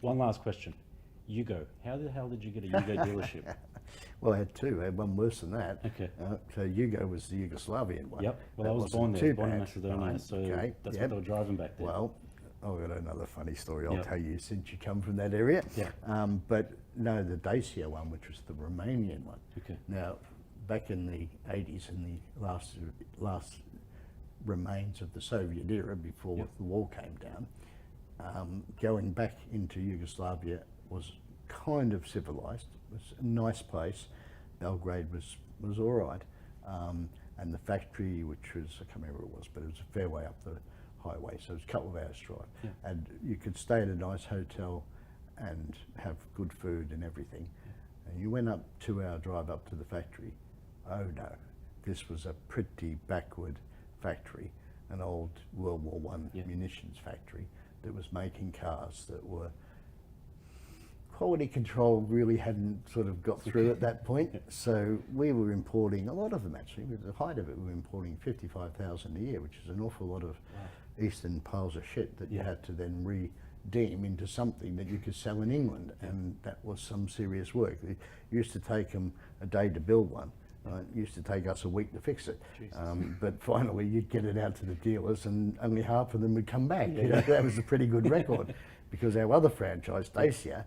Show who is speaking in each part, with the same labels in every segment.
Speaker 1: One last question. Yugo. How the hell did you get a Yugo dealership?
Speaker 2: Well, I had two. I had one worse than that.
Speaker 1: Okay.
Speaker 2: So Yugo was the Yugoslavian one.
Speaker 1: Yep. Well, I was
Speaker 2: wasn't
Speaker 1: born there.
Speaker 2: too
Speaker 1: Born in
Speaker 2: bad.
Speaker 1: Macedonia,
Speaker 2: Right,
Speaker 1: so
Speaker 2: okay,
Speaker 1: that's
Speaker 2: yep.
Speaker 1: what they were driving back then.
Speaker 2: Well, I've got another funny story I'll
Speaker 1: Yep.
Speaker 2: tell you since you come from that area.
Speaker 1: Yeah.
Speaker 2: But no, the Dacia one, which was the Romanian one.
Speaker 1: Okay.
Speaker 2: Now, back in the 80s, in the last remains of the Soviet era before
Speaker 1: Yep.
Speaker 2: the wall came down, going back into Yugoslavia was kind of civilized. It was a nice place. Belgrade was all right. And the factory, which was, I can't remember what it was, but it was a fair way up the highway, so it was a couple of hours drive.
Speaker 1: Yeah.
Speaker 2: And you could stay at a nice hotel and have good food and everything. Yeah. And you went up 2-hour drive up to the factory. Oh no, this was a pretty backward factory, an old World War I
Speaker 1: Yeah.
Speaker 2: munitions factory that was making cars that were quality control really hadn't sort of got through at that point. So we were importing a lot of them actually. At the height of it, we were importing 55,000 a year, which is an awful lot of eastern piles of shit that you
Speaker 1: Yeah.
Speaker 2: had to then redeem into something that you could sell in England. And that was some serious work. It used to take them a day to build one. It used to take us a week to fix it. But finally you'd get it out to the dealers and only half of them would come back. You know, that was a pretty good record because our other franchise, Dacia,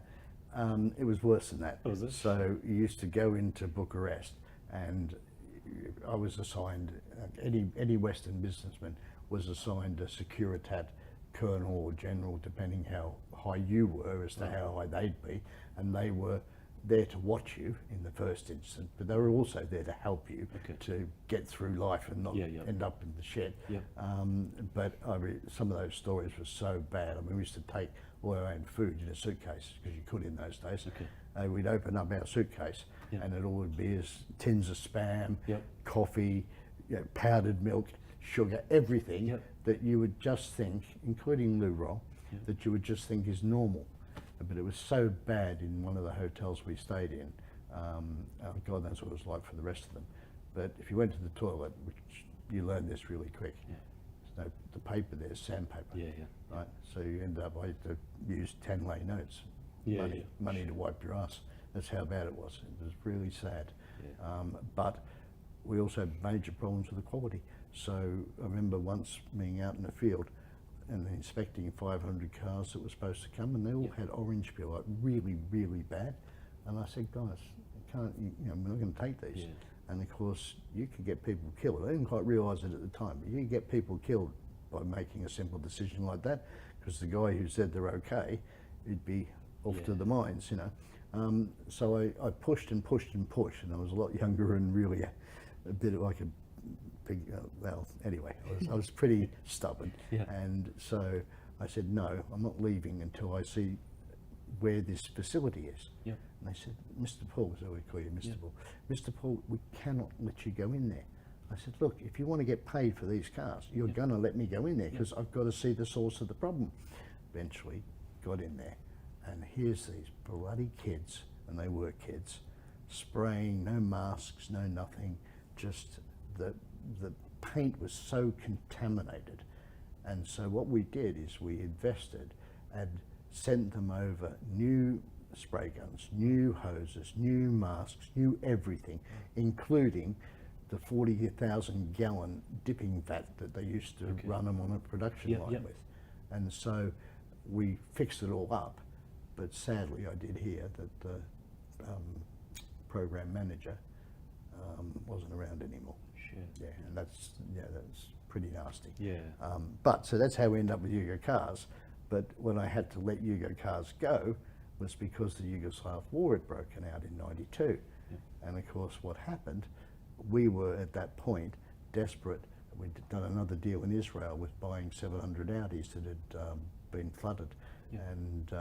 Speaker 2: it was worse than that.
Speaker 1: Was it?
Speaker 2: So you used to go into Bucharest and I was assigned, any Western businessman was assigned a Securitat colonel or general, depending how high you were as to how high they'd be, and they were there to watch you in the first instance, but they were also there to help you to get through life and not end up in the shed. But some of those stories were so bad. I mean, we used to take all our own food in a suitcase, because you could in those days. We'd open up our suitcase and it all would be as tins of Spam, coffee, powdered milk, sugar, everything that you would just think, including loo roll, that you would just think is normal. But it was so bad in one of the hotels we stayed in. God knows what it was like for the rest of them. But if you went to the toilet, which you learn this really quick, the paper there's sandpaper. Right. So you end up, I had to use 10 lei notes, money to wipe your ass. That's how bad it was. It was really sad. But we also had major problems with the quality. So I remember once being out in the field and inspecting 500 cars that were supposed to come, and they all had orange peel, like really, really bad. And I said, guys, we're not going to take these. And of course, you could get people killed. I didn't quite realise it at the time, but you could get people killed by making a simple decision like that, because the guy who said they're okay, he'd be off to the mines, you know. So I pushed and pushed and pushed, and I was a lot younger and really a bit like a big, well, anyway, I was pretty stubborn. And so I said, no, I'm not leaving until I see where this facility is. And they said, Mr. Paul, so we call you Mr. Paul, Mr. Paul, we cannot let you go in there. I said, look, if you want to get paid for these cars, you're going to let me go in there, because I've got to see the source of the problem. Eventually got in there, and here's these bloody kids, and they were kids, spraying, no masks, no nothing, just the paint was so contaminated. And so what we did is we invested and sent them over new spray guns, new hoses, new masks, new everything, including the 40,000 gallon dipping vat that they used to run them on a production line with. And so we fixed it all up, but sadly I did hear that the program manager wasn't around anymore. And that's pretty nasty. But so that's how we ended up with Yugo Cars. But when I had to let Yugo Cars go was because the Yugoslav war had broken out in '92. And of course what happened, we were at that point desperate. We'd done another deal in Israel with buying 700 Audis that had been flooded. And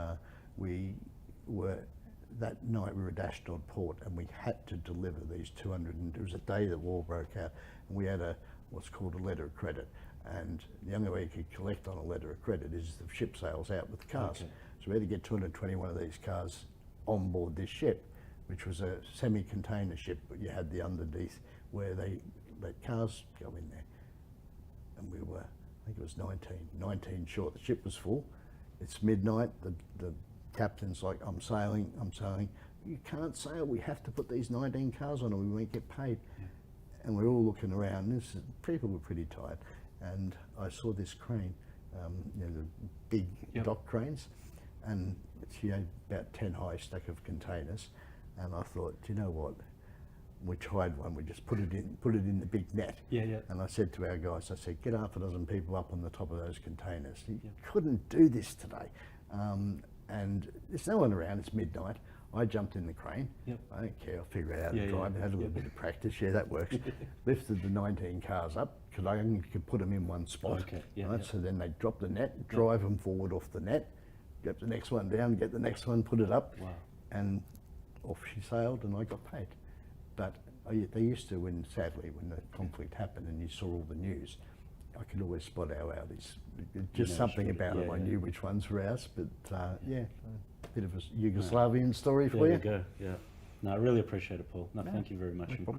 Speaker 2: that night we were at Ashdod port, and we had to deliver these 200, and it was a day the war broke out, and we had what's called a letter of credit. And the only way you could collect on a letter of credit is the ship sails out with the cars. So we had to get 221 of these cars on board this ship, which was a semi-container ship, but you had the underneath where they let cars go in there. And we were, I think it was 19 short. The ship was full. It's midnight, the captain's like, I'm sailing. You can't sail, we have to put these 19 cars on or we won't get paid.
Speaker 1: Yeah.
Speaker 2: And we're all looking around, people were pretty tired. And I saw this crane, the big dock cranes, and she had about 10 high stack of containers. And I thought, you know what? We tried one, we just put it in the big net.
Speaker 1: Yeah, yeah.
Speaker 2: And I said to our guys, I said, get half a dozen people up on the top of those containers. You couldn't do this today. And there's no one around, it's midnight. I jumped in the crane.
Speaker 1: Yep.
Speaker 2: I don't care, I'll figure it out and drive.
Speaker 1: Yeah.
Speaker 2: Had a little bit of practice, that works. Lifted the 19 cars up, because I only could put them in one spot.
Speaker 1: Okay, yeah,
Speaker 2: right?
Speaker 1: yeah.
Speaker 2: So then they drop the net, drive them forward off the net, get the next one down, get the next one, put it up.
Speaker 1: Wow.
Speaker 2: And off she sailed and I got paid. But they used to, sadly, when the conflict happened and you saw all the news, I could always spot our Audis. Just something about them, I knew which ones were ours. But a bit of a Yugoslavian story for
Speaker 1: There
Speaker 2: you.
Speaker 1: you go, yeah. No, I really appreciate it, Paul. No, thank you very much.
Speaker 2: No problem.